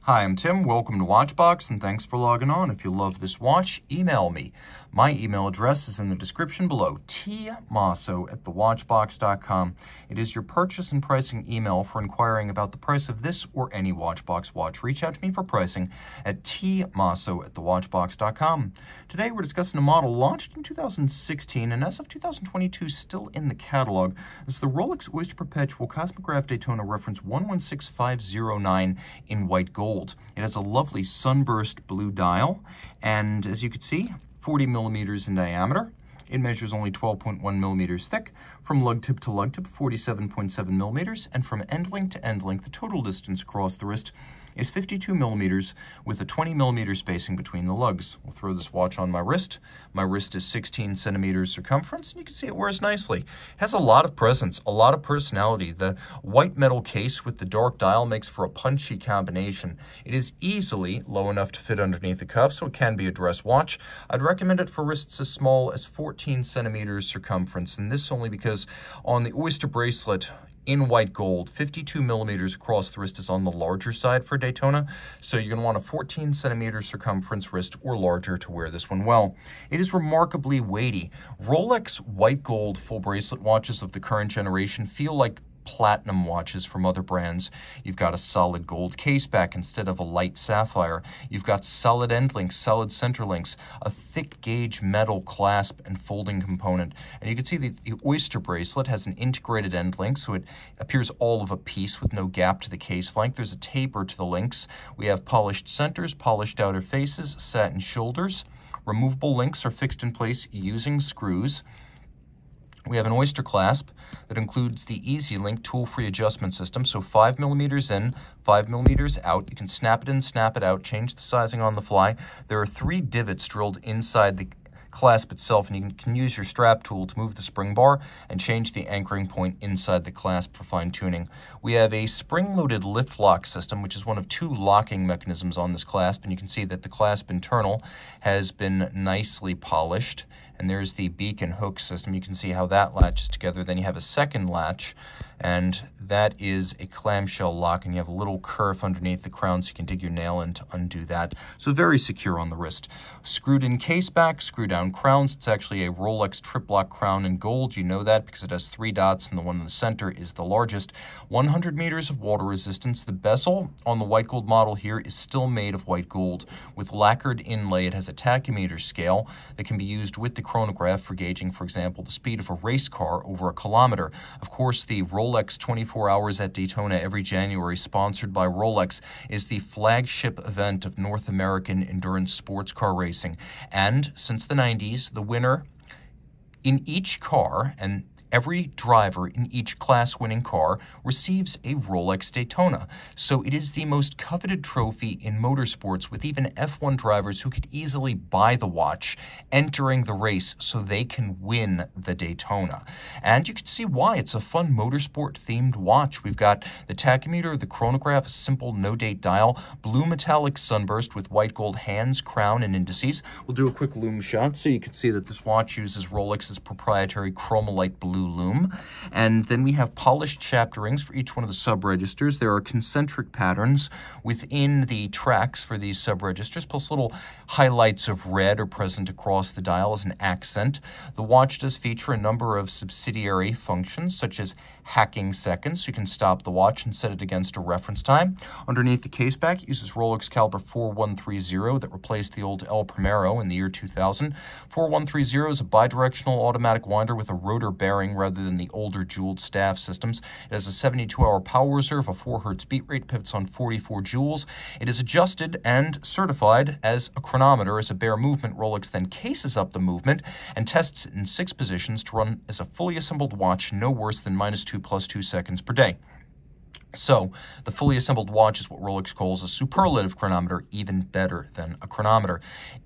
Hi, I'm Tim. Welcome to Watchbox, and thanks for logging on. If you love this watch, email me. My email address is in the description below, tmosso@thewatchbox.com. It is your purchase and pricing email for inquiring about the price of this or any Watchbox watch. Reach out to me for pricing at tmosso@thewatchbox.com. Today we're discussing a model launched in 2016 and as of 2022 still in the catalog. It's the Rolex Oyster Perpetual Cosmograph Daytona reference 116509 in white gold. It has a lovely sunburst blue dial, and as you can see, 40 millimeters in diameter. It measures only 12.1 millimeters thick, from lug tip to lug tip, 47.7 millimeters, and from end link to end link, the total distance across the wrist is 52 millimeters with a 20 millimeter spacing between the lugs. We'll throw this watch on my wrist. My wrist is 16 centimeters circumference, and you can see it wears nicely. It has a lot of presence, a lot of personality. The white metal case with the dark dial makes for a punchy combination. It is easily low enough to fit underneath the cuff, so it can be a dress watch. I'd recommend it for wrists as small as 14 centimeters circumference, and this only because on the Oyster bracelet, in white gold, 52 millimeters across the wrist is on the larger side for Daytona, so you're going to want a 14 centimeter circumference wrist or larger to wear this one well. It is remarkably weighty. Rolex white gold full bracelet watches of the current generation feel like platinum watches from other brands. You've got a solid gold case back instead of a light sapphire. You've got solid end links, solid center links, a thick gauge metal clasp and folding component. And you can see the Oyster bracelet has an integrated end link, so it appears all of a piece with no gap to the case flank. There's a taper to the links. We have polished centers, polished outer faces, satin shoulders. Removable links are fixed in place using screws. We have an Oyster clasp that includes the Easy Link tool-free adjustment system, so 5 millimeters in, 5 millimeters out. You can snap it in, snap it out, change the sizing on the fly. There are 3 divots drilled inside the clasp itself, and you can use your strap tool to move the spring bar and change the anchoring point inside the clasp for fine-tuning. We have a spring-loaded lift lock system, which is one of 2 locking mechanisms on this clasp, and you can see that the clasp internal has been nicely polished. And there's the beak and hook system. You can see how that latches together. Then you have a second latch, and that is a clamshell lock, and you have a little kerf underneath the crown so you can dig your nail in to undo that. So very secure on the wrist. Screwed in case back, screw down crowns. It's actually a Rolex triplock crown in gold. You know that because it has 3 dots, and the one in the center is the largest. 100 meters of water resistance. The bezel on the white gold model here is still made of white gold with lacquered inlay. It has a tachymeter scale that can be used with the chronograph for gauging, for example, the speed of a race car over a kilometer. Of course, the Rolex 24 Hours at Daytona every January, sponsored by Rolex, is the flagship event of North American endurance sports car racing. And since the 90s, the winner in each car, and every driver in each class-winning car, receives a Rolex Daytona. So it is the most coveted trophy in motorsports, with even F1 drivers who could easily buy the watch entering the race so they can win the Daytona. And you can see why. It's a fun motorsport-themed watch. We've got the tachymeter, the chronograph, a simple no-date dial, blue metallic sunburst with white gold hands, crown, and indices. We'll do a quick loom shot so you can see that this watch uses Rolex's proprietary chromolite blue loom. And then we have polished chapter rings for each one of the sub-registers. There are concentric patterns within the tracks for these sub-registers, plus little highlights of red are present across the dial as an accent. The watch does feature a number of subsidiary functions, such as hacking seconds, so you can stop the watch and set it against a reference time. Underneath the case back, it uses Rolex caliber 4130 that replaced the old El Primero in the year 2000. 4130 is a bidirectional automatic winder with a rotor bearing rather than the older jeweled staff systems. It has a 72-hour power reserve, a 4 Hz beat rate, pivots on 44 joules. It is adjusted and certified as a chronometer. As a bare movement, Rolex then cases up the movement and tests it in 6 positions to run as a fully assembled watch no worse than -2 + 2 seconds per day. So, the fully assembled watch is what Rolex calls a superlative chronometer, even better than a chronometer.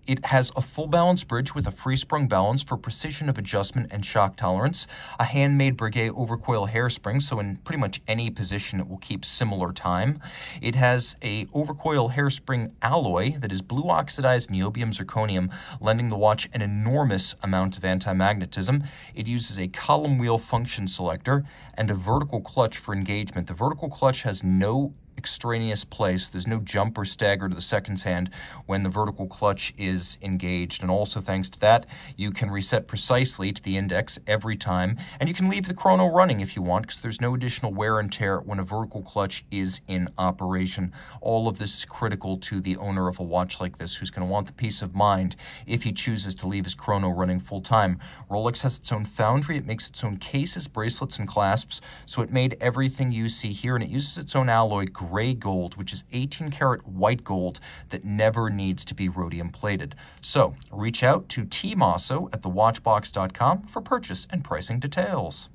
It has a full balance bridge with a free-sprung balance for precision of adjustment and shock tolerance, a handmade Breguet overcoil hairspring, so in pretty much any position it will keep similar time. It has a overcoil hairspring alloy that is blue oxidized niobium zirconium, lending the watch an enormous amount of anti-magnetism. It uses a column wheel function selector and a vertical clutch for engagement. The vertical clutch has no extraneous play, so there's no jump or stagger to the seconds hand when the vertical clutch is engaged. And also thanks to that, you can reset precisely to the index every time, and you can leave the chrono running if you want, because there's no additional wear and tear when a vertical clutch is in operation. All of this is critical to the owner of a watch like this, who's going to want the peace of mind if he chooses to leave his chrono running full time. Rolex has its own foundry. It makes its own cases, bracelets, and clasps, so it made everything you see here, and it uses its own alloy, gray gold, which is 18-karat white gold that never needs to be rhodium plated. So reach out to Team Mosso at thewatchbox.com for purchase and pricing details.